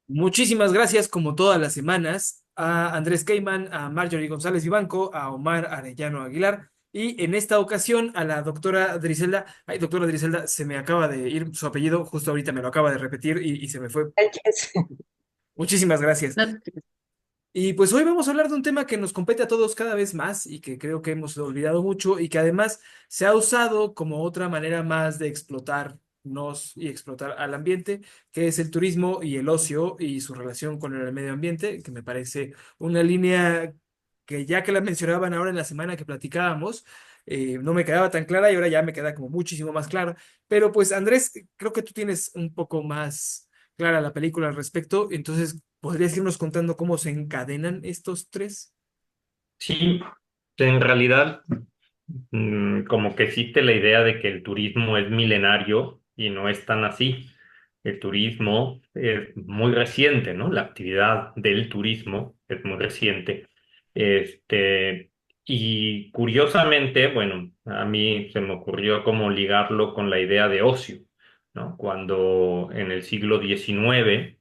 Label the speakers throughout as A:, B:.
A: Muchísimas gracias, como todas las semanas, a Andrés Cayman, a Marjorie González Vivanco, a Omar Arellano Aguilar y en esta ocasión a la doctora Driselda. Ay, doctora Driselda, se me acaba de ir su apellido, justo ahorita me lo acaba de repetir y se me fue.
B: Ay, qué es-
A: Muchísimas gracias.
B: No,
A: Y pues hoy vamos a hablar de un tema que nos compete a todos cada vez más y que creo que hemos olvidado mucho y que además se ha usado como otra manera más de explotarnos y explotar al ambiente, que es el turismo y el ocio y su relación con el medio ambiente, que me parece una línea que ya que la mencionaban ahora en la semana que platicábamos, no me quedaba tan clara y ahora ya me queda como muchísimo más clara. Pero pues Andrés, creo que tú tienes un poco más clara la película al respecto, entonces ¿podrías irnos contando cómo se encadenan estos tres?
B: Sí, en realidad, como que existe la idea de que el turismo es milenario y no es tan así. El turismo es muy reciente, ¿no? La actividad del turismo es muy reciente. Este, y curiosamente, bueno, a mí se me ocurrió como ligarlo con la idea de ocio, ¿no? Cuando en el siglo XIX,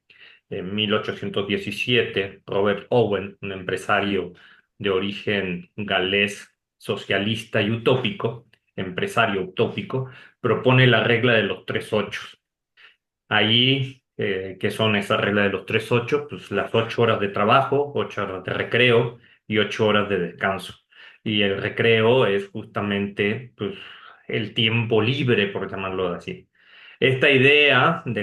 B: en 1817, Robert Owen, un empresario de origen galés socialista y utópico, empresario utópico, propone la regla de los tres ochos. Allí, ¿qué son esas reglas de los tres ocho? Pues las 8 horas de trabajo, 8 horas de recreo y 8 horas de descanso. Y el recreo es justamente pues, el tiempo libre, por llamarlo así. Esta idea de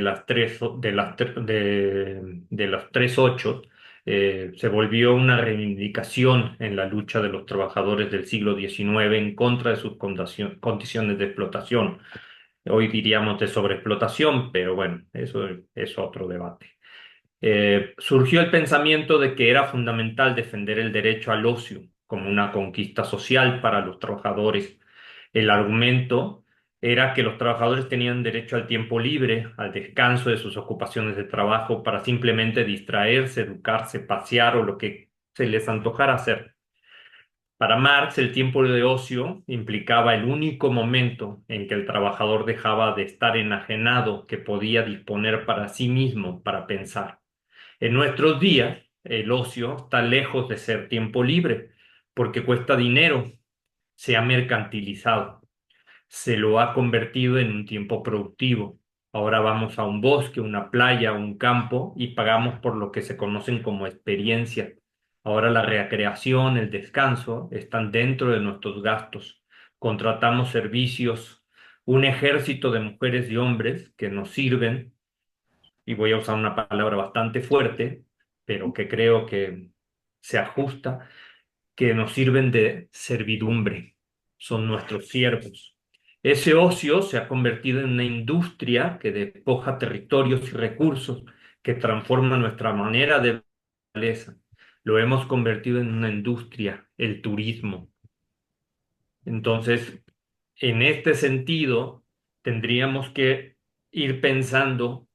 B: de los tres ocho se volvió una reivindicación en la lucha de los trabajadores del siglo XIX en contra de sus condiciones de explotación. Hoy diríamos de sobreexplotación, pero bueno, eso es otro debate. Surgió el pensamiento de que era fundamental defender el derecho al ocio como una conquista social para los trabajadores. El argumento era que los trabajadores tenían derecho al tiempo libre, al descanso de sus ocupaciones de trabajo para simplemente distraerse, educarse, pasear o lo que se les antojara hacer. Para Marx, el tiempo de ocio implicaba el único momento en que el trabajador dejaba de estar enajenado, que podía disponer para sí mismo, para pensar. En nuestros días, el ocio está lejos de ser tiempo libre, porque cuesta dinero, se ha mercantilizado, se lo ha convertido en un tiempo productivo. Ahora vamos a un bosque, una playa, un campo y pagamos por lo que se conocen como experiencias. Ahora la recreación, el descanso están dentro de nuestros gastos. Contratamos servicios, un ejército de mujeres y hombres que nos sirven, y voy a usar una palabra bastante fuerte, pero que creo que se ajusta, que nos sirven de servidumbre, son nuestros siervos. Ese ocio se ha convertido en una industria que despoja territorios y recursos, que transforma nuestra manera de naturaleza. Lo hemos convertido en una industria, el turismo. Entonces, en este sentido, tendríamos que ir pensando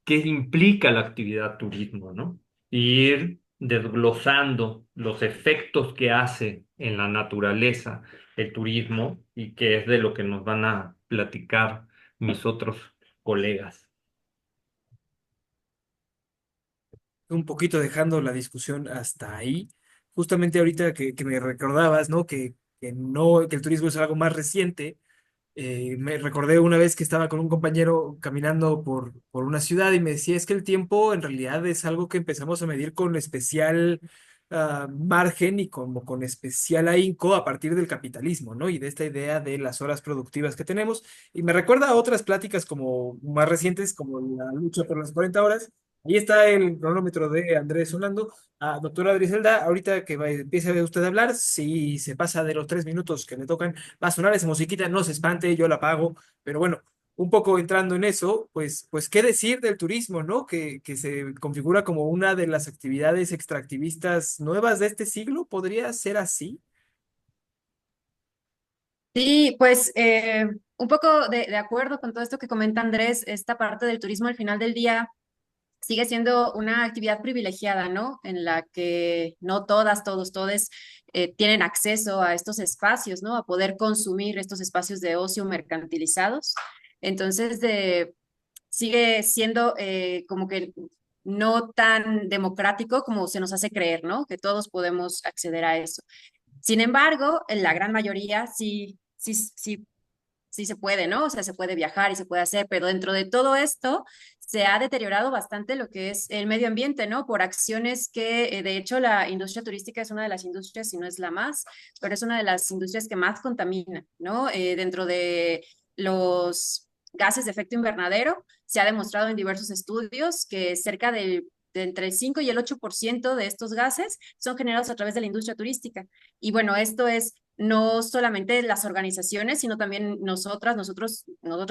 B: qué implica la actividad turismo, ¿no? Y ir desglosando los efectos que hace en la naturaleza el turismo y que es de lo que nos van a platicar mis otros colegas.
A: Un poquito dejando la discusión hasta ahí, justamente ahorita que me recordabas, ¿no? Que no, que el turismo es algo más reciente. Me recordé una vez que estaba con un compañero caminando por una ciudad y me decía, es que el tiempo en realidad es algo que empezamos a medir con especial margen y como con especial ahínco a partir del capitalismo, ¿no? Y de esta idea de las horas productivas que tenemos. Y me recuerda a otras pláticas como más recientes, como la lucha por las 40 horas. Ahí está el cronómetro de Andrés Solando. Doctora Griselda, ahorita que empiece usted a hablar, si se pasa de los 3 minutos que le tocan, va a sonar esa musiquita, no se espante, yo la pago, pero bueno, un poco entrando en eso, pues qué decir del turismo, ¿no? Que se configura como una de las actividades extractivistas nuevas de este siglo, ¿podría ser así?
C: Sí, pues un poco de acuerdo con todo esto que comenta Andrés, esta parte del turismo al final del día sigue siendo una actividad privilegiada, ¿no? En la que no todas, todos, todes tienen acceso a estos espacios, ¿no? A poder consumir estos espacios de ocio mercantilizados. Entonces, sigue siendo como que no tan democrático como se nos hace creer, ¿no? Que todos podemos acceder a eso. Sin embargo, en la gran mayoría sí se puede, ¿no? O sea, se puede viajar y se puede hacer, pero dentro de todo esto se ha deteriorado bastante lo que es el medio ambiente, ¿no? Por acciones que, de hecho, la industria turística es una de las industrias, si no es la más, pero es una de las industrias que más contamina, ¿no? Dentro de los gases de efecto invernadero, se ha demostrado en diversos estudios que cerca de entre el 5 y el 8% de estos gases son generados a través de la industria turística. Y bueno, esto es no solamente las organizaciones, sino también nosotros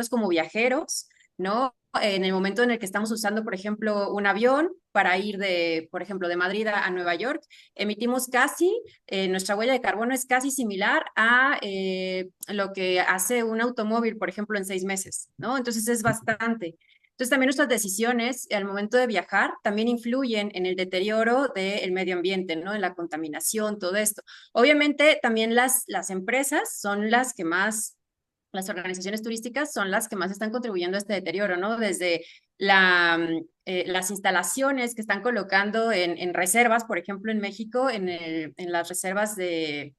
C: como viajeros, ¿no? En el momento en el que estamos usando, por ejemplo, un avión para ir de, por ejemplo, de Madrid a Nueva York, emitimos nuestra huella de carbono es casi similar a lo que hace un automóvil, por ejemplo, en 6 meses, ¿no? Entonces es bastante. Entonces también nuestras decisiones al momento de viajar también influyen en el deterioro del medio ambiente, ¿no? En la contaminación, todo esto. Obviamente, también las empresas son las que más, las organizaciones turísticas son las que más están contribuyendo a este deterioro, ¿no? Desde las instalaciones que están colocando en reservas, por ejemplo, en México, en las reservas de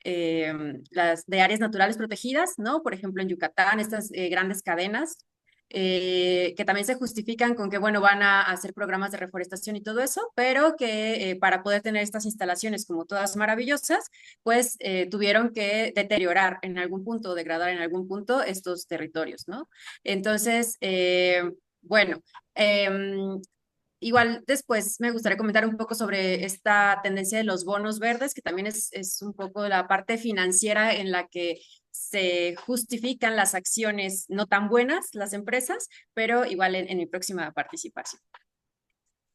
C: áreas naturales protegidas, ¿no? Por ejemplo, en Yucatán, estas grandes cadenas que también se justifican con que, bueno, van a hacer programas de reforestación y todo eso, pero que para poder tener estas instalaciones como todas maravillosas, pues tuvieron que deteriorar en algún punto, degradar en algún punto estos territorios, ¿no? Entonces, bueno, igual después me gustaría comentar un poco sobre esta tendencia de los bonos verdes, que también es un poco la parte financiera en la que se justifican las acciones no tan buenas, las empresas, pero igual en mi próxima participación.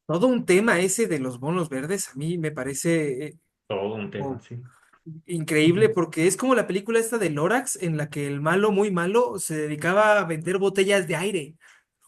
A: Todo un tema ese de los bonos verdes, a mí me parece
B: Todo un tema,
A: como
B: sí.
A: increíble porque es como la película esta de Lorax en la que el malo, muy malo, se dedicaba a vender botellas de aire,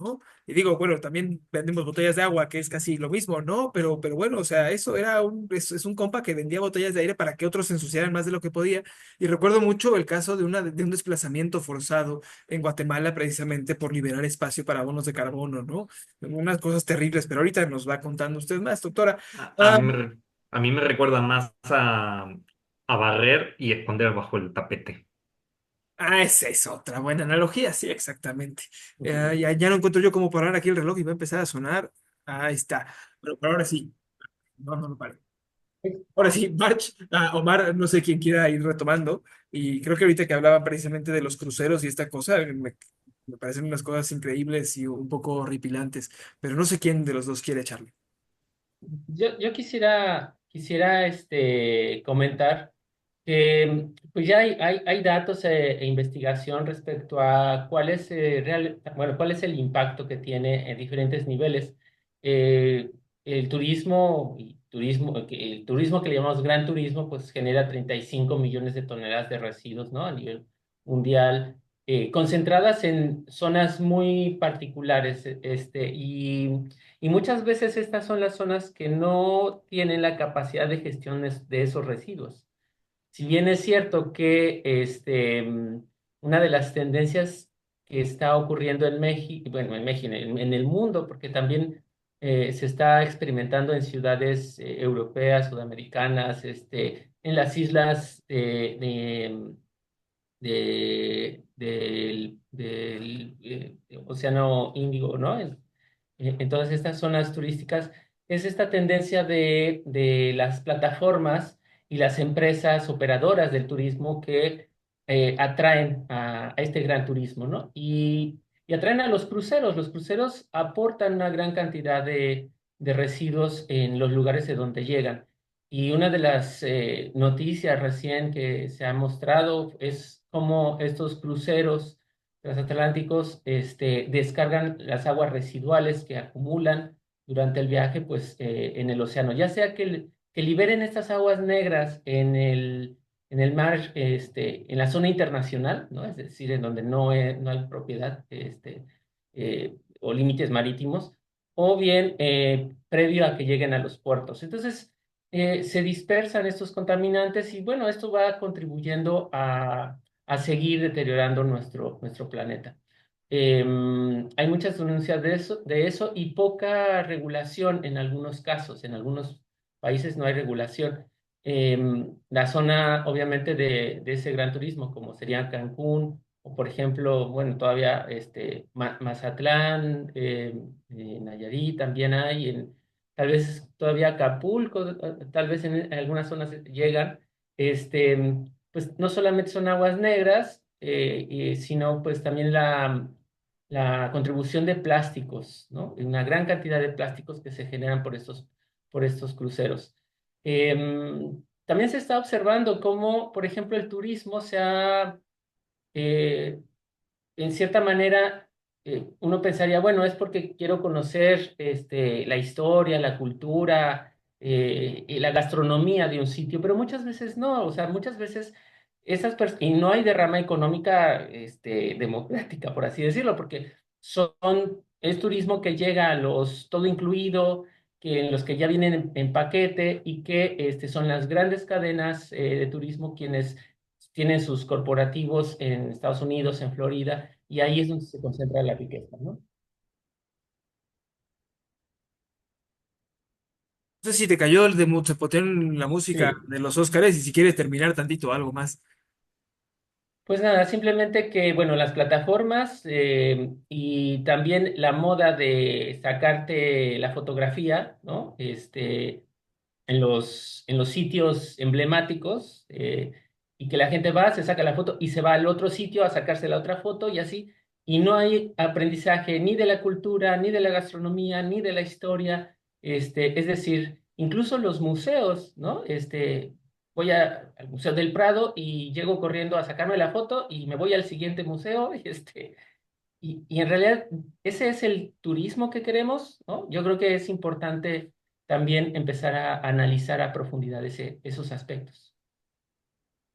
A: ¿no? Y digo, bueno, también vendemos botellas de agua, que es casi lo mismo, ¿no? Pero bueno, o sea, eso era es un compa que vendía botellas de aire para que otros se ensuciaran más de lo que podía. Y recuerdo mucho el caso de un desplazamiento forzado en Guatemala precisamente por liberar espacio para bonos de carbono, ¿no? Unas cosas terribles, pero ahorita nos va contando usted más, doctora.
B: A mí a mí me recuerda más a barrer y esconder bajo el tapete.
A: Esa es otra buena analogía, sí, exactamente.
B: Sí.
A: Ya no encuentro yo cómo parar aquí el reloj y va a empezar a sonar. Ahí está. Pero ahora sí, no pare. Ahora sí, March, Omar, no sé quién quiera ir retomando. Y creo que ahorita que hablaban precisamente de los cruceros y esta cosa, me parecen unas cosas increíbles y un poco horripilantes. Pero no sé quién de los dos quiere echarle.
D: Yo quisiera comentar que pues ya hay datos e investigación respecto a cuál es el impacto que tiene en diferentes niveles. El el turismo que le llamamos gran turismo, pues genera 35 millones de toneladas de residuos, ¿no? A nivel mundial, concentradas en zonas muy particulares, y muchas veces estas son las zonas que no tienen la capacidad de gestión de esos residuos. Si bien es cierto que una de las tendencias que está ocurriendo en México, bueno, en México, en el mundo, porque también se está experimentando en ciudades europeas, sudamericanas, en las islas del Océano Índico, ¿no? En todas estas zonas turísticas, es esta tendencia de las plataformas y las empresas operadoras del turismo que atraen a este gran turismo, ¿no? Y atraen a los cruceros. Los cruceros aportan una gran cantidad de residuos en los lugares de donde llegan. Y una de las noticias recién que se ha mostrado es cómo estos cruceros transatlánticos descargan las aguas residuales que acumulan durante el viaje pues, en el océano, ya sea que liberen estas aguas negras en el mar, en la zona internacional, ¿no? Es decir, en donde no hay propiedad o límites marítimos, o bien previo a que lleguen a los puertos. Entonces, se dispersan estos contaminantes y bueno, esto va contribuyendo a seguir deteriorando nuestro planeta. Hay muchas denuncias de eso y poca regulación en algunos casos. En algunos países no hay regulación. La zona, obviamente, de ese gran turismo, como sería Cancún, o por ejemplo, bueno, todavía Mazatlán, Nayarit también hay, tal vez todavía Acapulco, tal vez en algunas zonas llegan, pues no solamente son aguas negras, sino pues también la contribución de plásticos, ¿no? Una gran cantidad de plásticos que se generan por estos cruceros. También se está observando cómo, por ejemplo, el turismo se ha, eh, en cierta manera, uno pensaría, bueno, es porque quiero conocer la historia, la cultura y la gastronomía de un sitio, pero muchas veces no, o sea, muchas veces y no hay derrama económica democrática, por así decirlo, porque es turismo que llega a los todo incluido, que en los que ya vienen en paquete y que son las grandes cadenas de turismo quienes tienen sus corporativos en Estados Unidos, en Florida, y ahí es donde se concentra la riqueza, ¿no?
A: No sé si te cayó el de se ponían la música
D: Sí.
A: de los Óscares y si quieres terminar tantito algo más.
D: Pues nada, simplemente que, bueno, las plataformas y también la moda de sacarte la fotografía, ¿no? En los sitios emblemáticos y que la gente va, se saca la foto y se va al otro sitio a sacarse la otra foto y así. Y no hay aprendizaje ni de la cultura, ni de la gastronomía, ni de la historia. Es decir, incluso los museos, ¿no? Voy al Museo del Prado y llego corriendo a sacarme la foto y me voy al siguiente museo. Y en realidad ese es el turismo que queremos, ¿no? Yo creo que es importante también empezar a analizar a profundidad esos aspectos.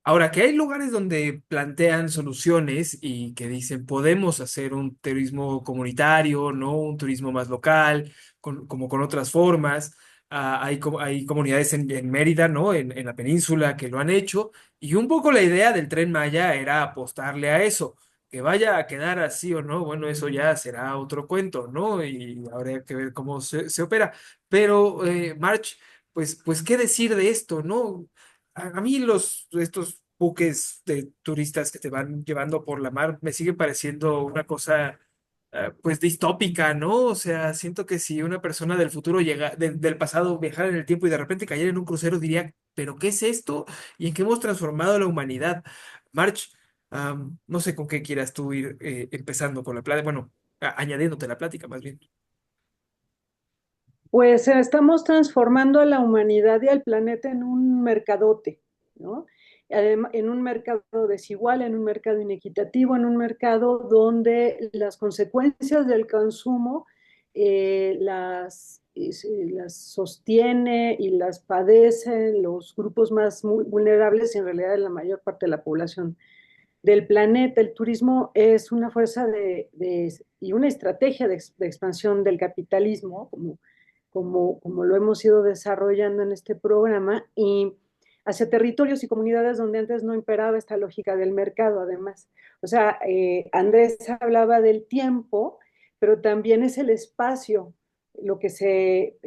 A: Ahora, que hay lugares donde plantean soluciones y que dicen podemos hacer un turismo comunitario, ¿no? Un turismo más local, como con otras formas. Hay comunidades en Mérida, ¿no? En la península que lo han hecho. Y un poco la idea del Tren Maya era apostarle a eso. Que vaya a quedar así o no, bueno, eso ya será otro cuento, ¿no? Y habría que ver cómo se opera. Pero, March, pues, ¿qué decir de esto, no? A mí estos buques de turistas que te van llevando por la mar me siguen pareciendo una cosa pues distópica, ¿no? O sea, siento que si una persona del futuro del pasado viajara en el tiempo y de repente cayera en un crucero diría, ¿pero qué es esto? ¿Y en qué hemos transformado la humanidad? March, no sé con qué quieras tú ir empezando con la plática, bueno, añadiéndote la plática más bien.
E: Pues estamos transformando a la humanidad y al planeta en un mercadote, ¿no? En un mercado desigual, en un mercado inequitativo, en un mercado donde las consecuencias del consumo las sostiene y las padecen los grupos más vulnerables y en realidad la mayor parte de la población del planeta. El turismo es una fuerza y una estrategia de expansión del capitalismo, como lo hemos ido desarrollando en este programa, y hacia territorios y comunidades donde antes no imperaba esta lógica del mercado, además. O sea, Andrés hablaba del tiempo, pero también es el espacio lo que se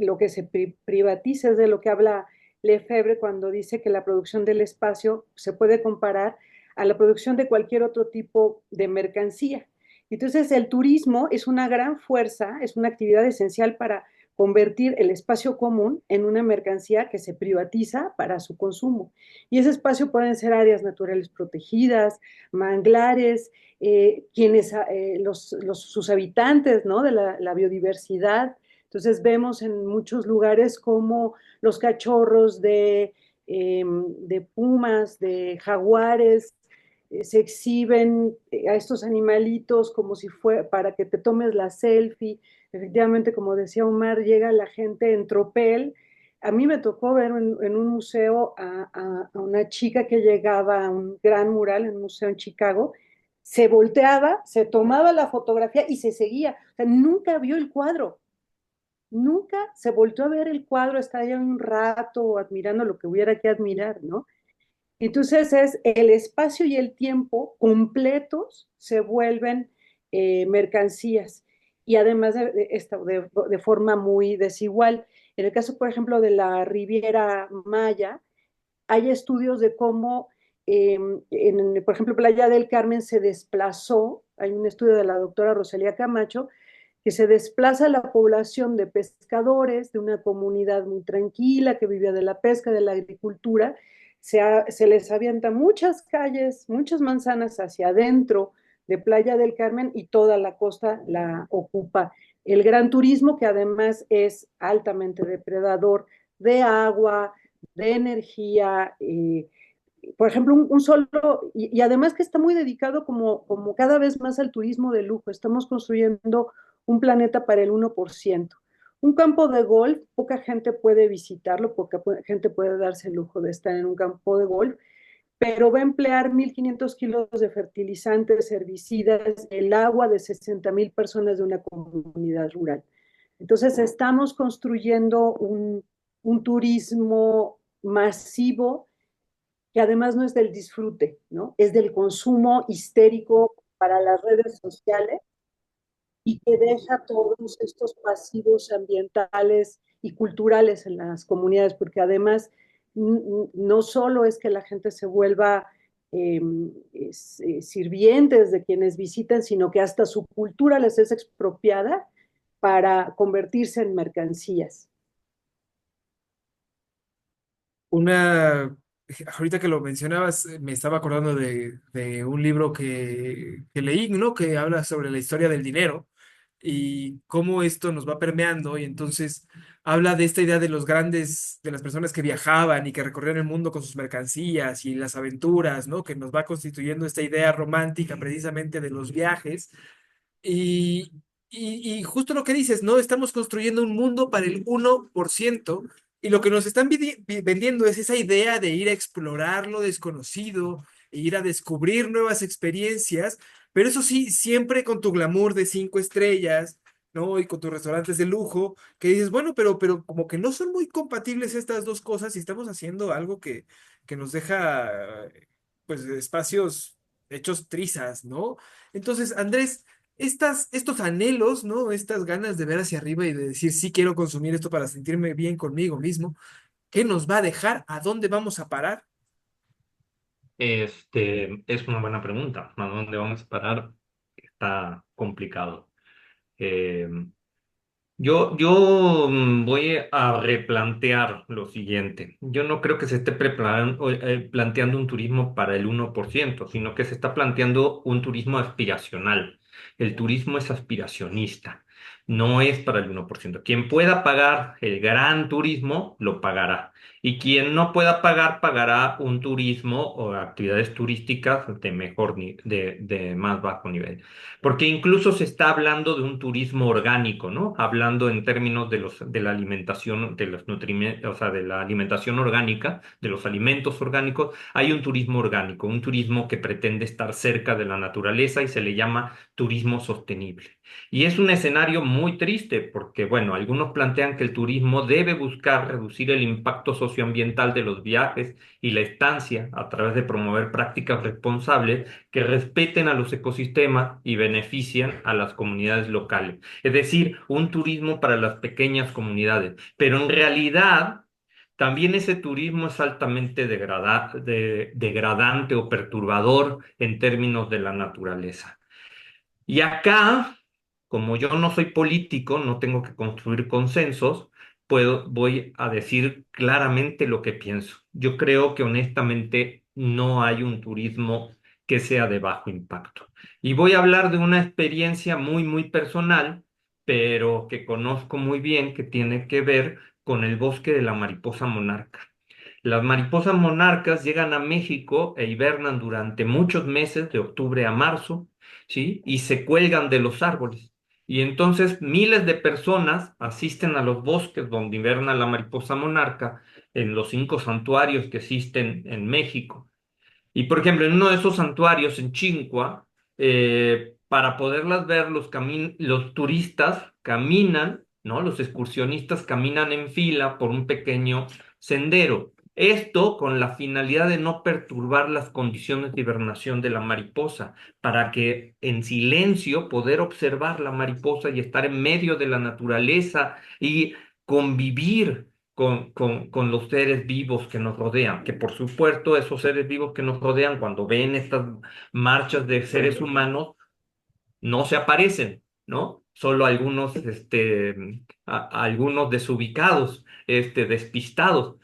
E: privatiza, es de lo que habla Lefebvre cuando dice que la producción del espacio se puede comparar a la producción de cualquier otro tipo de mercancía. Entonces, el turismo es una gran fuerza, es una actividad esencial para convertir el espacio común en una mercancía que se privatiza para su consumo. Y ese espacio pueden ser áreas naturales protegidas, manglares, sus habitantes, ¿no? De la biodiversidad. Entonces vemos en muchos lugares como los cachorros de pumas, de jaguares, se exhiben a estos animalitos como si fuera para que te tomes la selfie. Efectivamente, como decía Omar, llega la gente en tropel. A mí me tocó ver en un museo a una chica que llegaba a un gran mural en un museo en Chicago, se volteaba, se tomaba la fotografía y se seguía. O sea, nunca vio el cuadro, nunca se volteó a ver el cuadro, está ahí un rato admirando lo que hubiera que admirar, ¿no? Entonces es el espacio y el tiempo completos se vuelven mercancías y además de forma muy desigual. En el caso, por ejemplo, de la Riviera Maya, hay estudios de cómo, por ejemplo, Playa del Carmen se desplazó, hay un estudio de la doctora Rosalía Camacho, que se desplaza la población de pescadores, de una comunidad muy tranquila que vivía de la pesca, de la agricultura, se les avienta muchas calles, muchas manzanas hacia adentro de Playa del Carmen y toda la costa la ocupa el gran turismo, que además es altamente depredador de agua, de energía, por ejemplo, un solo, y además que está muy dedicado como cada vez más al turismo de lujo. Estamos construyendo un planeta para el 1%. Un campo de golf, poca gente puede visitarlo, poca gente puede darse el lujo de estar en un campo de golf, pero va a emplear 1.500 kilos de fertilizantes, herbicidas, el agua de 60,000 personas de una comunidad rural. Entonces, estamos construyendo un turismo masivo que además no es del disfrute, ¿no? Es del consumo histérico para las redes sociales y que deja todos estos pasivos ambientales y culturales en las comunidades, porque además no solo es que la gente se vuelva sirvientes de quienes visitan, sino que hasta su cultura les es expropiada para convertirse en mercancías.
A: Una, ahorita que lo mencionabas, me estaba acordando de un libro que leí, ¿no? Que habla sobre la historia del dinero y cómo esto nos va permeando. Y entonces habla de esta idea de los grandes, de las personas que viajaban y que recorrían el mundo con sus mercancías y las aventuras, ¿no? Que nos va constituyendo esta idea romántica precisamente de los viajes. Y, y justo lo que dices, ¿no? Estamos construyendo un mundo para el 1% y lo que nos están vendiendo es esa idea de ir a explorar lo desconocido, e ir a descubrir nuevas experiencias, pero eso sí, siempre con tu glamour de 5 estrellas, ¿no? Y con tus restaurantes de lujo, que dices, bueno, pero como que no son muy compatibles estas dos cosas y estamos haciendo algo que nos deja, pues, espacios hechos trizas, ¿no? Entonces, Andrés, estos anhelos, ¿no? Estas ganas de ver hacia arriba y de decir, sí quiero consumir esto para sentirme bien conmigo mismo, ¿qué nos va a dejar? ¿A dónde vamos a parar?
B: Es una buena pregunta. ¿A dónde vamos a parar? Está complicado. Eh, yo voy a replantear lo siguiente. Yo no creo que se esté planteando un turismo para el 1%, sino que se está planteando un turismo aspiracional. El turismo es aspiracionista, no es para el 1%. Quien pueda pagar el gran turismo, lo pagará. Y quien no pueda pagar, pagará un turismo o actividades turísticas de más bajo nivel. Porque incluso se está hablando de un turismo orgánico, ¿no? Hablando en términos de la alimentación, de los nutrimentos, o sea, de la alimentación orgánica, de los alimentos orgánicos, hay un turismo orgánico, un turismo que pretende estar cerca de la naturaleza y se le llama turismo sostenible. Y es un escenario muy triste porque, bueno, algunos plantean que el turismo debe buscar reducir el impacto socioambiental de los viajes y la estancia a través de promover prácticas responsables que respeten a los ecosistemas y benefician a las comunidades locales. Es decir, un turismo para las pequeñas comunidades. Pero en realidad, también ese turismo es altamente degradante o perturbador en términos de la naturaleza. Y acá, como yo no soy político, no tengo que construir consensos, voy a decir claramente lo que pienso. Yo creo que honestamente no hay un turismo que sea de bajo impacto. Y voy a hablar de una experiencia muy, muy personal, pero que conozco muy bien, que tiene que ver con el bosque de la mariposa monarca. Las mariposas monarcas llegan a México e hibernan durante muchos meses, de octubre a marzo, ¿sí? Y se cuelgan de los árboles. Y entonces miles de personas asisten a los bosques donde hiberna la mariposa monarca, en los 5 santuarios que existen en México. Y por ejemplo, en uno de esos santuarios, en Chincua, para poderlas ver, los turistas caminan, ¿no? Los excursionistas caminan en fila por un pequeño sendero. Esto con la finalidad de no perturbar las condiciones de hibernación de la mariposa, para que en silencio poder observar la mariposa y estar en medio de la naturaleza y convivir con los seres vivos que nos rodean, que por supuesto esos seres vivos que nos rodean cuando ven estas marchas de seres humanos no se aparecen, ¿no? Solo algunos, algunos desubicados, despistados.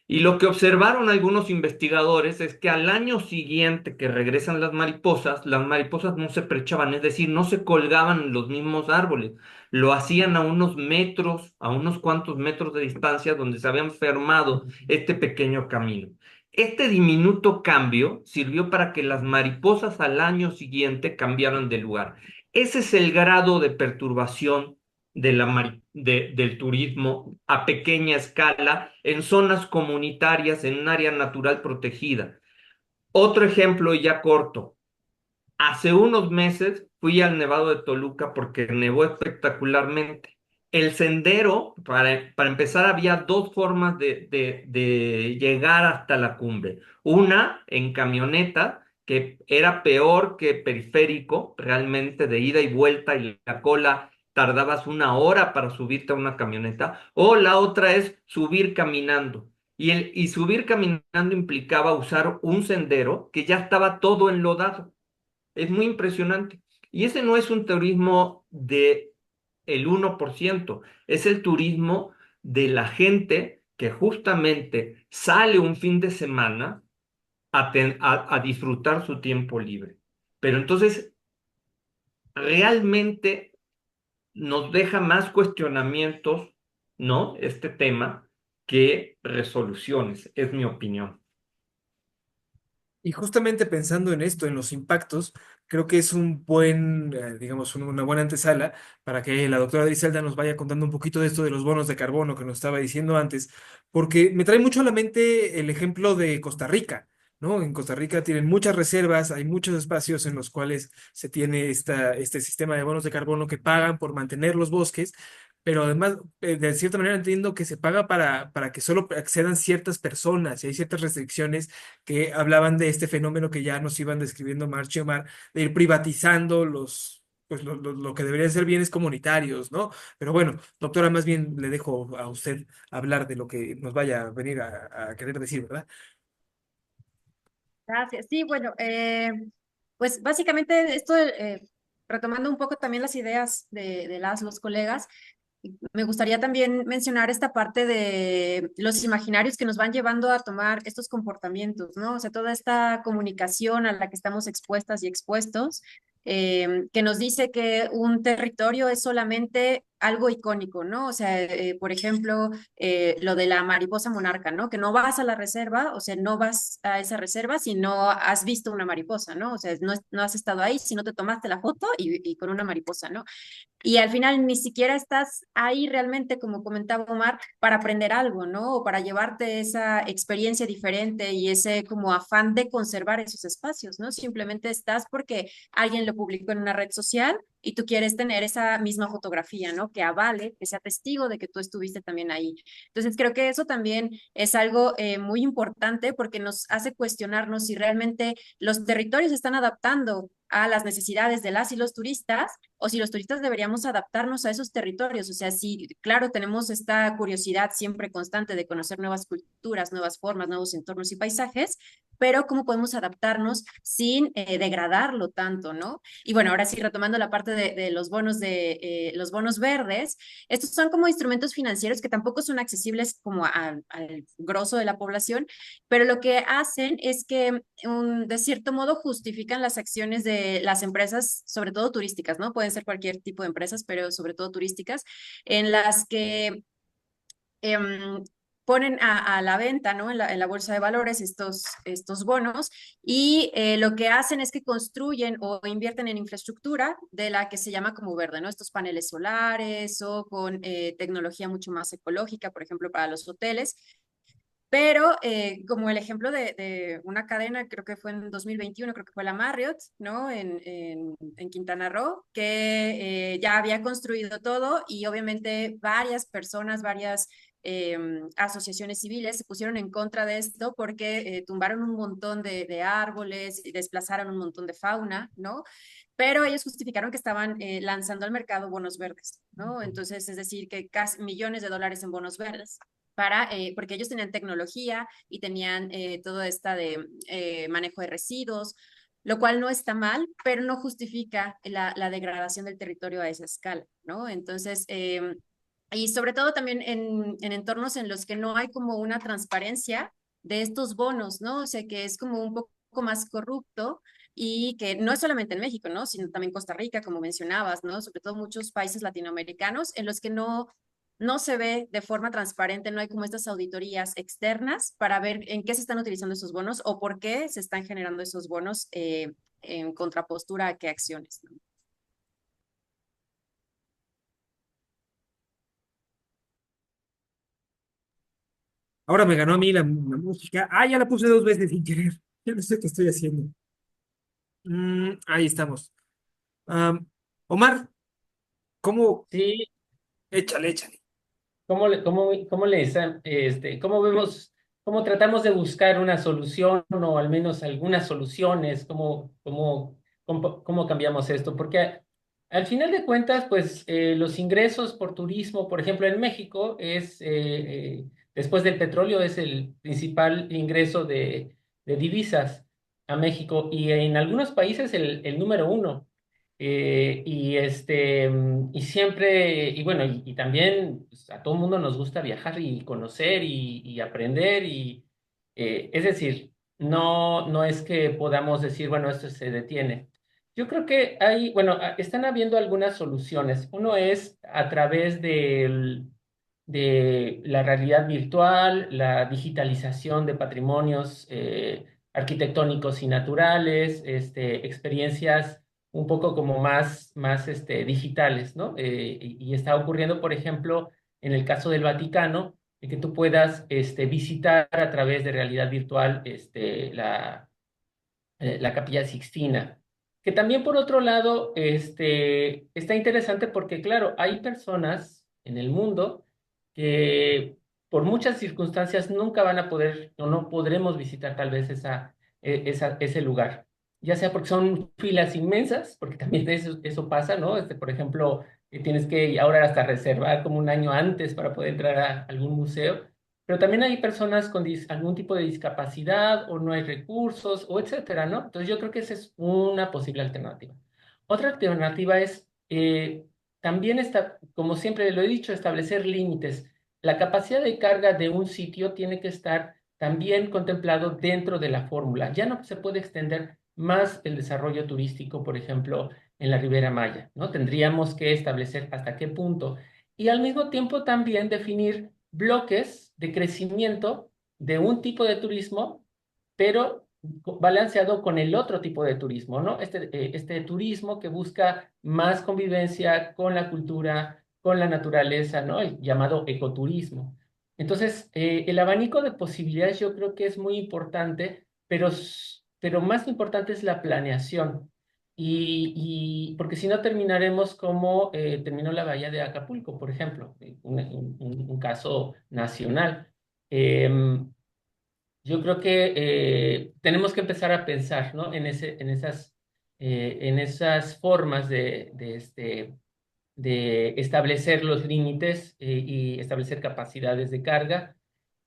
B: Y lo que observaron algunos investigadores es que al año siguiente que regresan las mariposas no se perchaban, es decir, no se colgaban en los mismos árboles, lo hacían a unos metros, a unos cuantos metros de distancia donde se habían formado este pequeño camino. Este diminuto cambio sirvió para que las mariposas al año siguiente cambiaran de lugar. Ese es el grado de perturbación del turismo a pequeña escala en zonas comunitarias, en un área natural protegida. Otro ejemplo ya corto. Hace unos meses fui al Nevado de Toluca porque nevó espectacularmente. El sendero, para empezar, había dos formas de llegar hasta la cumbre. Una en camioneta, que era peor que periférico, realmente de ida y vuelta, y la cola tardabas una hora para subirte a una camioneta. O la otra es subir caminando. Y subir caminando implicaba usar un sendero que ya estaba todo enlodado. Es muy impresionante. Y ese no es un turismo de el 1%, es el turismo de la gente que justamente sale un fin de semana a disfrutar su tiempo libre. Pero entonces, realmente nos deja más cuestionamientos, ¿no? Este tema que resoluciones, es mi opinión.
A: Y justamente pensando en esto, en los impactos, creo que es un buen, digamos, una buena antesala para que la doctora Griselda nos vaya contando un poquito de esto de los bonos de carbono que nos estaba diciendo antes, porque me trae mucho a la mente el ejemplo de Costa Rica, ¿no? En Costa Rica tienen muchas reservas, hay muchos espacios en los cuales se tiene este sistema de bonos de carbono que pagan por mantener los bosques. Pero además, de cierta manera entiendo que se paga para que solo accedan ciertas personas y hay ciertas restricciones que hablaban de este fenómeno que ya nos iban describiendo March y Omar, de ir privatizando pues lo que deberían ser bienes comunitarios, ¿no? Pero bueno, doctora, más bien le dejo a usted hablar de lo que nos vaya a venir a querer decir, ¿verdad?
C: Gracias. Sí, bueno, pues básicamente esto, retomando un poco también las ideas de los colegas, me gustaría también mencionar esta parte de los imaginarios que nos van llevando a tomar estos comportamientos, ¿no? O sea, toda esta comunicación a la que estamos expuestas y expuestos, que nos dice que un territorio es solamente algo icónico, ¿no? O sea, por ejemplo, lo de la mariposa monarca, ¿no? Que no vas a la reserva, o sea, no vas a esa reserva si no has visto una mariposa, ¿no? O sea, no has estado ahí si no te tomaste la foto y con una mariposa, ¿no? Y al final ni siquiera estás ahí realmente, como comentaba Omar, para aprender algo, ¿no? O para llevarte esa experiencia diferente y ese como afán de conservar esos espacios, ¿no? Simplemente estás porque alguien lo publicó en una red social y tú quieres tener esa misma fotografía, ¿no? Que avale, que sea testigo de que tú estuviste también ahí. Entonces creo que eso también es algo muy importante porque nos hace cuestionarnos si realmente los territorios se están adaptando a las necesidades de las y los turistas o si los turistas deberíamos adaptarnos a esos territorios. O sea, sí, claro, tenemos esta curiosidad siempre constante de conocer nuevas culturas, nuevas formas, nuevos entornos y paisajes, pero cómo podemos adaptarnos sin degradarlo tanto, ¿no? Y bueno, ahora sí, retomando la parte de los bonos verdes, estos son como instrumentos financieros que tampoco son accesibles como al grosso de la población, pero lo que hacen es que de cierto modo justifican las acciones de las empresas, sobre todo turísticas, ¿no? Pueden ser cualquier tipo de empresas, pero sobre todo turísticas, en las que em, ponen a la venta, ¿no? En la bolsa de valores estos bonos y lo que hacen es que construyen o invierten en infraestructura de la que se llama como verde, ¿no? Estos paneles solares o con tecnología mucho más ecológica, por ejemplo, para los hoteles. Pero como el ejemplo de una cadena, creo que fue en 2021, creo que fue la Marriott, ¿no? En Quintana Roo, que ya había construido todo y obviamente varias personas, varias asociaciones civiles se pusieron en contra de esto porque tumbaron un montón de árboles y desplazaron un montón de fauna, ¿no? Pero ellos justificaron que estaban lanzando al mercado bonos verdes, ¿no? Entonces, es decir, que casi millones de dólares en bonos verdes porque ellos tenían tecnología y tenían todo esta de manejo de residuos, lo cual no está mal, pero no justifica la degradación del territorio a esa escala, ¿no? Entonces, y sobre todo también en entornos en los que no hay como una transparencia de estos bonos, ¿no? O sea, que es como un poco más corrupto y que no es solamente en México, ¿no? Sino también Costa Rica, como mencionabas, ¿no? Sobre todo muchos países latinoamericanos en los que no se ve de forma transparente, no hay como estas auditorías externas para ver en qué se están utilizando esos bonos o por qué se están generando esos bonos en contrapostura a qué acciones, ¿no?
A: Ahora me ganó a mí la música. Ah, ya la puse 2 veces sin querer. Ya no sé qué estoy haciendo. Ahí estamos. Am, Omar, ¿cómo?
D: Sí,
A: Échale, échale.
D: cómo vemos, cómo tratamos de buscar una solución o al menos algunas soluciones? ¿Cómo cambiamos esto? Porque al final de cuentas, pues los ingresos por turismo, por ejemplo, en México después del petróleo, es el principal ingreso de divisas a México y en algunos países el número uno. Y siempre, y bueno, y también pues, a todo mundo nos gusta viajar y conocer y aprender, es decir, no es que podamos decir, bueno, esto se detiene. Yo creo que bueno, están habiendo algunas soluciones. Uno es a través de la realidad virtual, la digitalización de patrimonios arquitectónicos y naturales, experiencias un poco como más digitales, ¿no? Y está ocurriendo, por ejemplo, en el caso del Vaticano, de que tú puedas visitar a través de realidad virtual la Capilla Sixtina. Que también, por otro lado, está interesante porque, claro, hay personas en el mundo que por muchas circunstancias nunca van a poder o no podremos visitar tal vez ese lugar. Ya sea porque son filas inmensas, porque también eso pasa, ¿no? Por ejemplo, tienes que ahora hasta reservar como un año antes para poder entrar a algún museo, pero también hay personas con algún tipo de discapacidad o no hay recursos o etcétera, ¿no? Entonces yo creo que esa es una posible alternativa. Otra alternativa es también como siempre lo he dicho, establecer límites. La capacidad de carga de un sitio tiene que estar también contemplado dentro de la fórmula. Ya no se puede extender más el desarrollo turístico, por ejemplo, en la Ribera Maya, ¿no? Tendríamos que establecer hasta qué punto y al mismo tiempo también definir bloques de crecimiento de un tipo de turismo, pero balanceado con el otro tipo de turismo, ¿no? Este turismo que busca más convivencia con la cultura, con la naturaleza, ¿no? El llamado ecoturismo. Entonces, el abanico de posibilidades yo creo que es muy importante, pero más importante es la planeación. Porque si no terminaremos como terminó la bahía de Acapulco, por ejemplo, un caso nacional. Em, yo creo que tenemos que empezar a pensar, ¿no? En esas formas de establecer los límites y establecer capacidades de carga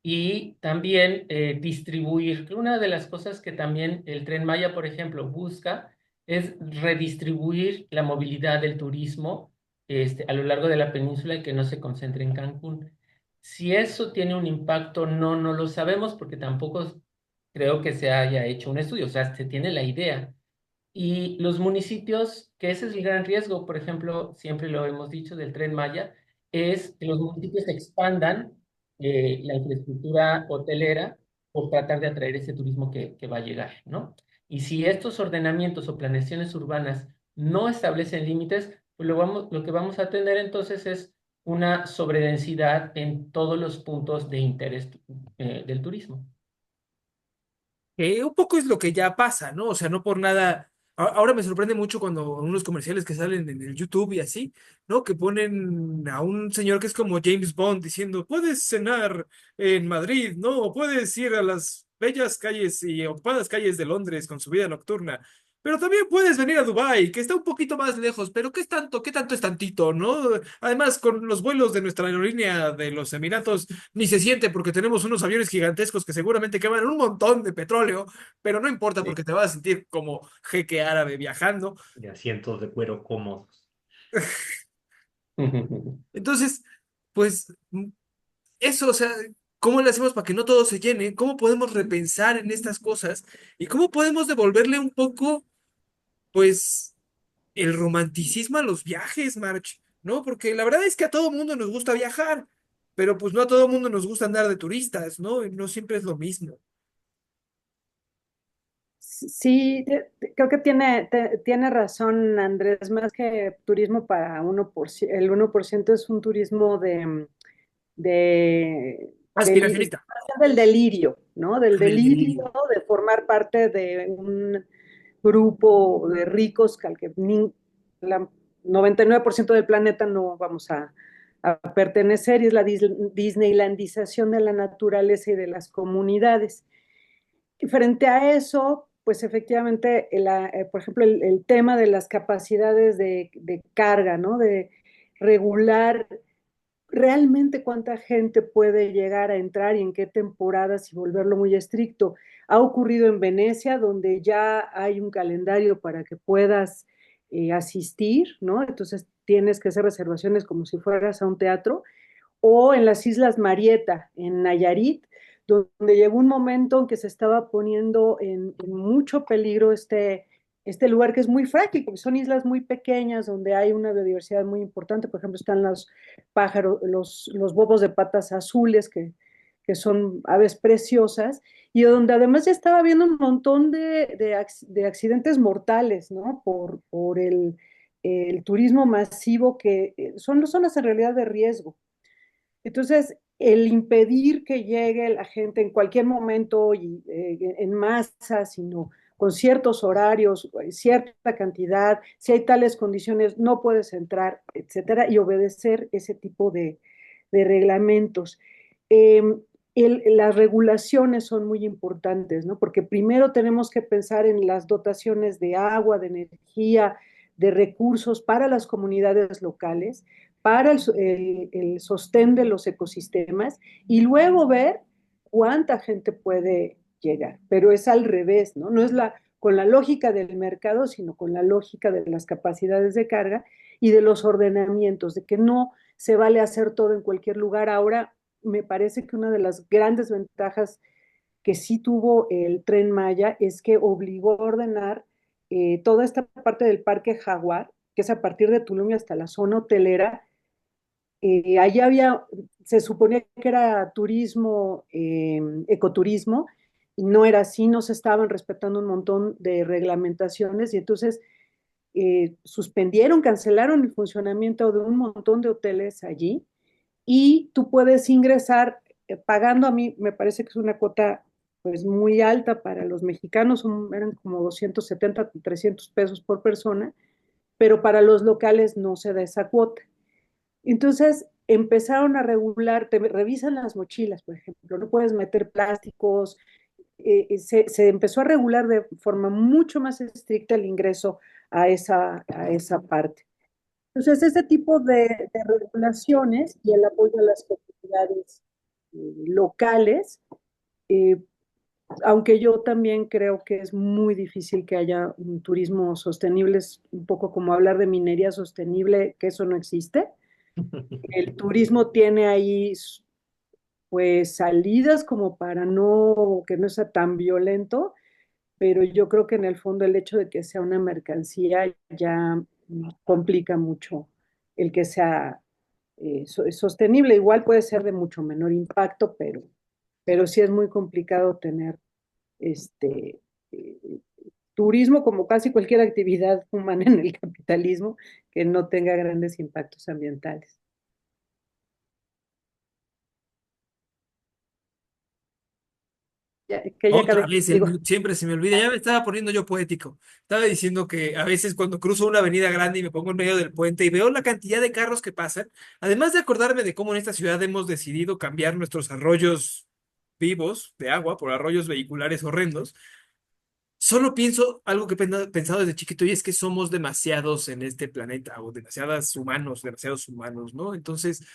D: y también distribuir. Una de las cosas que también el Tren Maya, por ejemplo, busca es redistribuir la movilidad del turismo a lo largo de la península y que no se concentre en Cancún. Si eso tiene un impacto, no lo sabemos porque tampoco creo que se haya hecho un estudio, o sea, se tiene la idea. Y los municipios, que ese es el gran riesgo, por ejemplo, siempre lo hemos dicho del Tren Maya, es que los municipios expandan la infraestructura hotelera por tratar de atraer ese turismo que va a llegar, ¿no? Y si estos ordenamientos o planeaciones urbanas no establecen límites, pues lo que vamos a tener entonces es una sobredensidad en todos los puntos de interés del turismo.
A: Un poco es lo que ya pasa, ¿no? O sea, no por nada. Ahora me sorprende mucho cuando unos comerciales que salen en el YouTube y así, ¿no? Que ponen a un señor que es como James Bond diciendo, puedes cenar en Madrid, ¿no? O puedes ir a las bellas calles y ocupadas calles de Londres con su vida nocturna. Pero también puedes venir a Dubái, que está un poquito más lejos, pero ¿qué es tanto? ¿Qué tanto es tantito, no? Además, con los vuelos de nuestra aerolínea de los Emiratos, ni se siente porque tenemos unos aviones gigantescos que seguramente queman un montón de petróleo, pero no importa
B: Sí.
A: porque te vas a sentir como jeque árabe viajando.
B: Y asientos de cuero cómodos.
A: Entonces, pues eso, o sea, ¿cómo le hacemos para que no todo se llene? ¿Cómo podemos repensar en estas cosas? ¿Y cómo podemos devolverle un poco, pues, el romanticismo a los viajes, March? ¿No? Porque la verdad es que a todo mundo nos gusta viajar, pero pues no a todo mundo nos gusta andar de turistas, ¿no? Y no siempre es lo mismo.
E: Sí, creo que tiene razón Andrés, más que turismo para 1%, el 1% es un turismo de,
A: Aspiracionista.
E: del delirio, ¿no? Del
A: Ah, del
E: delirio
A: delirio.
E: de formar parte de un grupo de ricos que al que la 99% del planeta no vamos a pertenecer, y es la Disneylandización de la naturaleza y de las comunidades. Y frente a eso, pues efectivamente, por ejemplo, el tema de las capacidades de carga, ¿no? De regular realmente cuánta gente puede llegar a entrar y en qué temporadas y volverlo muy estricto. Ha ocurrido en Venecia, donde ya hay un calendario para que puedas asistir, ¿no? Entonces tienes que hacer reservaciones como si fueras a un teatro, o en las Islas Marietta, en Nayarit, donde llegó un momento en que se estaba poniendo en mucho peligro este lugar, que es muy frágil, porque son islas muy pequeñas donde hay una biodiversidad muy importante. Por ejemplo, están los pájaros, los bobos de patas azules, que son aves preciosas, y donde además ya estaba habiendo un montón de accidentes mortales, ¿no? Por el turismo masivo, que son zonas en realidad de riesgo. Entonces, el impedir que llegue la gente en cualquier momento y en masa, sino con ciertos horarios, cierta cantidad, si hay tales condiciones, no puedes entrar, etcétera, y obedecer ese tipo de reglamentos. Eh, las regulaciones son muy importantes, ¿no? Porque primero tenemos que pensar en las dotaciones de agua, de energía, de recursos para las comunidades locales, para el sostén de los ecosistemas, y luego ver cuánta gente puede llegar. Pero es al revés, ¿no? No es con la lógica del mercado, sino con la lógica de las capacidades de carga y de los ordenamientos, de que no se vale hacer todo en cualquier lugar. Ahora, me parece que una de las grandes ventajas que sí tuvo el Tren Maya es que obligó a ordenar toda esta parte del Parque Jaguar, que es a partir de Tulum hasta la zona hotelera. Allá se suponía que era turismo, ecoturismo, y no era así, no se estaban respetando un montón de reglamentaciones, y entonces suspendieron, cancelaron el funcionamiento de un montón de hoteles allí, y tú puedes ingresar pagando. A mí me parece que es una cuota pues muy alta para los mexicanos, eran como 270, 300 pesos por persona, pero para los locales no se da esa cuota. Entonces empezaron a regular, te revisan las mochilas, por ejemplo, no puedes meter plásticos. Se empezó a regular de forma mucho más estricta el ingreso a esa parte. Entonces, ese tipo de regulaciones y el apoyo a las comunidades locales, eh, aunque yo también creo que es muy difícil que haya un turismo sostenible, es un poco como hablar de minería sostenible, que eso no existe. El turismo tiene ahí pues salidas como para que no sea tan violento, pero yo creo que en el fondo el hecho de que sea una mercancía ya complica mucho el que sea sostenible. Igual puede ser de mucho menor impacto, pero sí es muy complicado tener este eh, turismo, como casi cualquier actividad humana en el capitalismo, que no tenga grandes impactos ambientales. que ya
A: Otra
E: acabé.
A: vez,
E: Digo,
A: siempre se me olvida, ya me estaba poniendo yo poético. Estaba diciendo que a veces cuando cruzo una avenida grande y me pongo en medio del puente y veo la cantidad de carros que pasan, además de acordarme de cómo en esta ciudad hemos decidido cambiar nuestros arroyos vivos de agua por arroyos vehiculares horrendos, solo pienso algo que he pensado desde chiquito y es que somos demasiados en este planeta o demasiados humanos, ¿no? Entonces,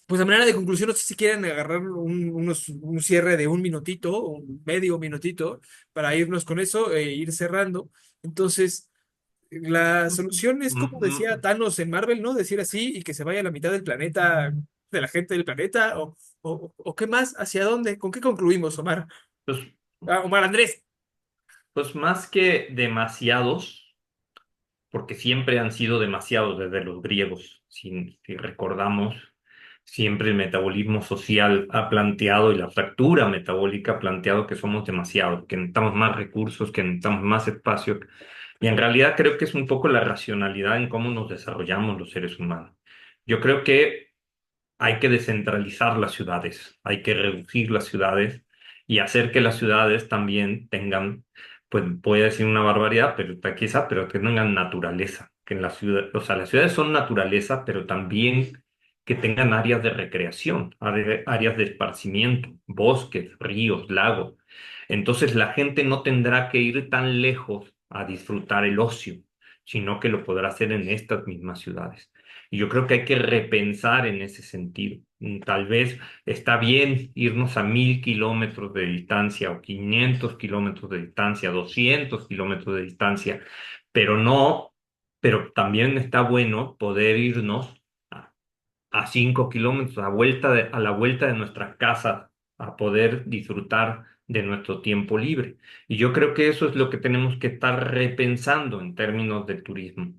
A: pues a manera de conclusión, no sé si quieren agarrar un cierre de un minutito o un medio minutito para irnos con eso e ir cerrando. Entonces, la solución es como decía
B: Mm,
A: Thanos en Marvel, ¿no? Decir así y que se vaya a la mitad del planeta, de la gente del planeta, o qué más, hacia dónde, ¿con qué concluimos, Omar?
B: Pues,
A: Omar Andrés.
B: pues más que demasiados, porque siempre han sido demasiados desde los griegos, si recordamos, siempre el metabolismo social ha planteado y la fractura metabólica ha planteado que somos demasiados, que necesitamos más recursos, que necesitamos más espacio. Y en realidad creo que es un poco la racionalidad en cómo nos desarrollamos los seres humanos. Yo creo que hay que descentralizar las ciudades, hay que reducir las ciudades y hacer que las ciudades también tengan, pues voy a decir una barbaridad, pero quizá, pero que tengan naturaleza, que en la ciudad, o sea, las ciudades son naturaleza, pero también que tengan áreas de recreación, áreas de esparcimiento, bosques, ríos, lagos. Entonces la gente no tendrá que ir tan lejos a disfrutar el ocio, sino que lo podrá hacer en estas mismas ciudades. Y yo creo que hay que repensar en ese sentido. Tal vez está bien irnos a 1.000 kilómetros de distancia o 500 kilómetros de distancia, 200 kilómetros de distancia, pero no, pero también está bueno poder irnos a 5 kilómetros, a la vuelta de nuestra casa, a poder disfrutar de nuestro tiempo libre. Y yo creo que eso es lo que tenemos que estar repensando en términos del turismo.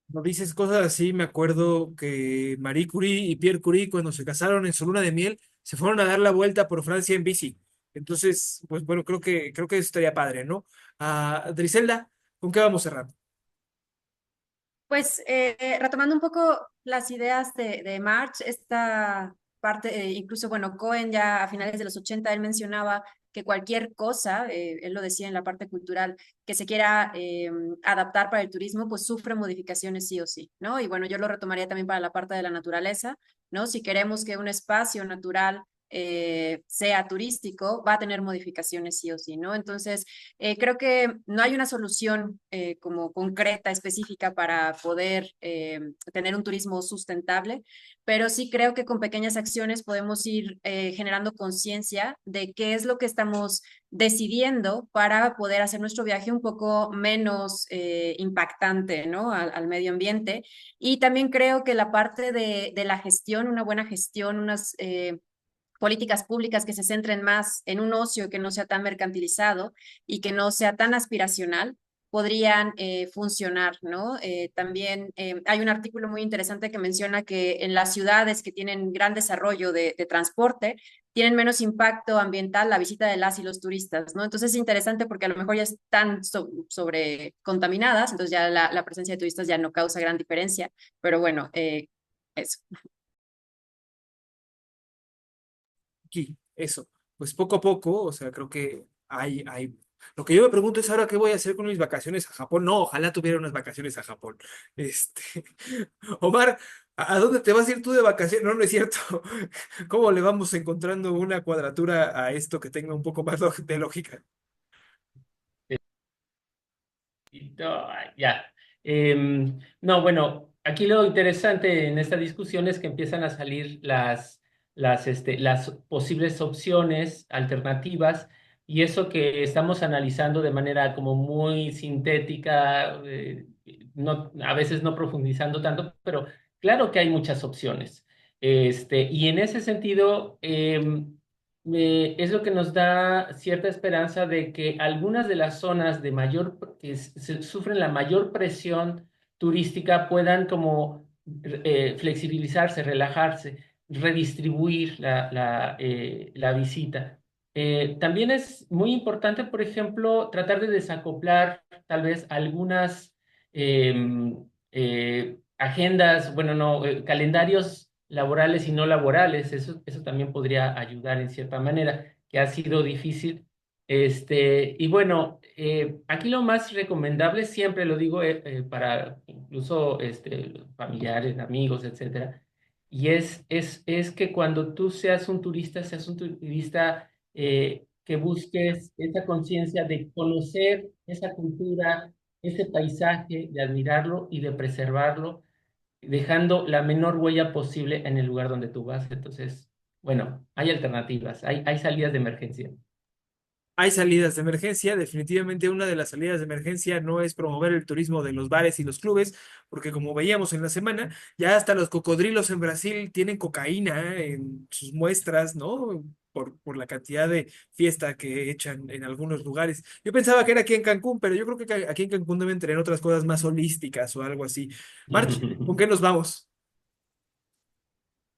A: No dices cosas así, me acuerdo que Marie Curie y Pierre Curie, cuando se casaron en su luna de miel, se fueron a dar la vuelta por Francia en bici. Entonces, pues bueno, creo que eso estaría padre, ¿no? Driselda, ¿con qué vamos cerrando?
C: Pues retomando un poco las ideas de March, esta parte, incluso, bueno, Cohen ya a finales de los 80 él mencionaba que cualquier cosa, él lo decía en la parte cultural, que se quiera adaptar para el turismo, pues sufre modificaciones sí o sí, ¿no? Y bueno, yo lo retomaría también para la parte de la naturaleza, ¿no? Si queremos que un espacio natural sea turístico, va a tener modificaciones sí o sí, ¿no? Entonces, creo que no hay una solución como concreta, específica para poder tener un turismo sustentable, pero sí creo que con pequeñas acciones podemos ir generando conciencia de qué es lo que estamos decidiendo para poder hacer nuestro viaje un poco menos impactante, ¿no? Al medio ambiente. Y también creo que la parte de la gestión, una buena gestión, unas políticas públicas que se centren más en un ocio que no sea tan mercantilizado y que no sea tan aspiracional, podrían funcionar, ¿no? También hay un artículo muy interesante que menciona que en las ciudades que tienen gran desarrollo de transporte, tienen menos impacto ambiental la visita de las y los turistas, ¿no? Entonces es interesante porque a lo mejor ya están sobre contaminadas, entonces ya la presencia de turistas ya no causa gran diferencia, pero bueno, eso.
A: Aquí, eso. Pues poco a poco, o sea, creo que hay. Lo que yo me pregunto es ahora qué voy a hacer con mis vacaciones a Japón. No, ojalá tuviera unas vacaciones a Japón. Este, Omar, ¿a dónde te vas a ir tú de vacaciones? No, no es cierto. ¿Cómo le vamos encontrando una cuadratura a esto que tenga un poco más de lógica?
D: No, ya. No, bueno, aquí lo interesante en esta discusión es que empiezan a salir las posibles opciones alternativas y eso que estamos analizando de manera como muy sintética, no, a veces no profundizando tanto, pero claro que hay muchas opciones. Y en ese sentido, es lo que nos da cierta esperanza de que algunas de las zonas de sufren la mayor presión turística puedan como flexibilizarse, relajarse, redistribuir la visita. También es muy importante, por ejemplo, tratar de desacoplar tal vez algunas agendas, bueno, no, calendarios laborales y no laborales. Eso también podría ayudar en cierta manera, que ha sido difícil. Y bueno, aquí lo más recomendable, siempre lo digo, para incluso familiares, amigos, etcétera, y es que cuando tú seas un turista que busques esa conciencia de conocer esa cultura, ese paisaje, de admirarlo y de preservarlo, dejando la menor huella posible en el lugar donde tú vas. Entonces, bueno, hay alternativas, hay salidas de emergencia.
A: Hay salidas de emergencia, definitivamente una de las salidas de emergencia no es promover el turismo de los bares y los clubes, porque como veíamos en la semana, ya hasta los cocodrilos en Brasil tienen cocaína en sus muestras, ¿no? Por la cantidad de fiesta que echan en algunos lugares. Yo pensaba que era aquí en Cancún, pero yo creo que aquí en Cancún deben tener otras cosas más holísticas o algo así. March, ¿con qué nos vamos?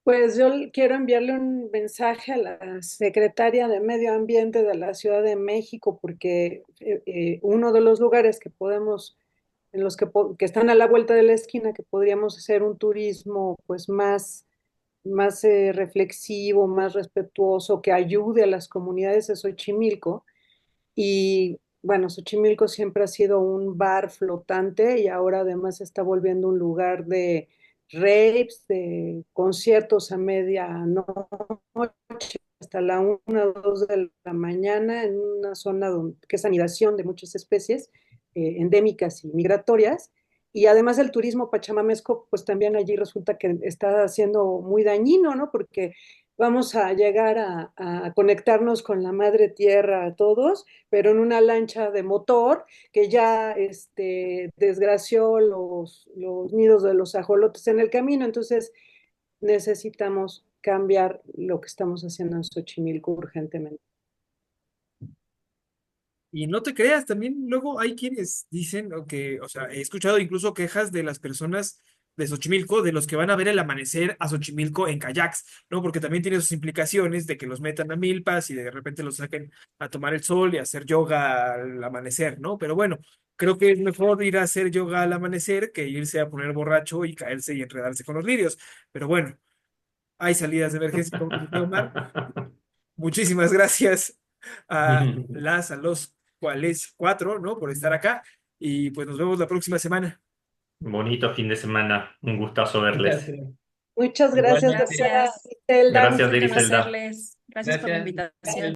E: Pues yo quiero enviarle un mensaje a la secretaria de Medio Ambiente de la Ciudad de México, porque uno de los lugares que podemos, en los que están a la vuelta de la esquina, que podríamos hacer un turismo pues más reflexivo, más respetuoso, que ayude a las comunidades de Xochimilco. Y bueno, Xochimilco siempre ha sido un bar flotante y ahora además se está volviendo un lugar de raves, de conciertos a medianoche hasta la 1 o 2 de la mañana en una zona que es anidación de muchas especies endémicas y migratorias. Y además el turismo pachamamesco, pues también allí resulta que está siendo muy dañino, ¿no? Porque vamos a llegar a conectarnos con la madre tierra a todos, pero en una lancha de motor que ya desgració los nidos de los ajolotes en el camino. Entonces necesitamos cambiar lo que estamos haciendo en Xochimilco urgentemente.
A: Y no te creas, también luego hay quienes dicen que, o sea, he escuchado incluso quejas de las personas de Xochimilco, de los que van a ver el amanecer a Xochimilco en kayaks, ¿no? Porque también tiene sus implicaciones de que los metan a milpas y de repente los saquen a tomar el sol y a hacer yoga al amanecer, ¿no? Pero bueno, creo que es mejor ir a hacer yoga al amanecer que irse a poner borracho y caerse y enredarse con los lirios. Pero bueno, hay salidas de emergencia, como dice Omar. Muchísimas gracias a los cuales cuatro, ¿no? Por estar acá. Y pues nos vemos la próxima semana.
B: Bonito fin de semana, un gustazo verles.
D: Gracias.
E: Muchas gracias,
D: Igualmente.
E: doctora
C: Gracias.
E: Iselda.
B: Gracias,
C: Gusto en
B: Griselda.
C: conocerles. Gracias por la
D: Gracias.
C: invitación.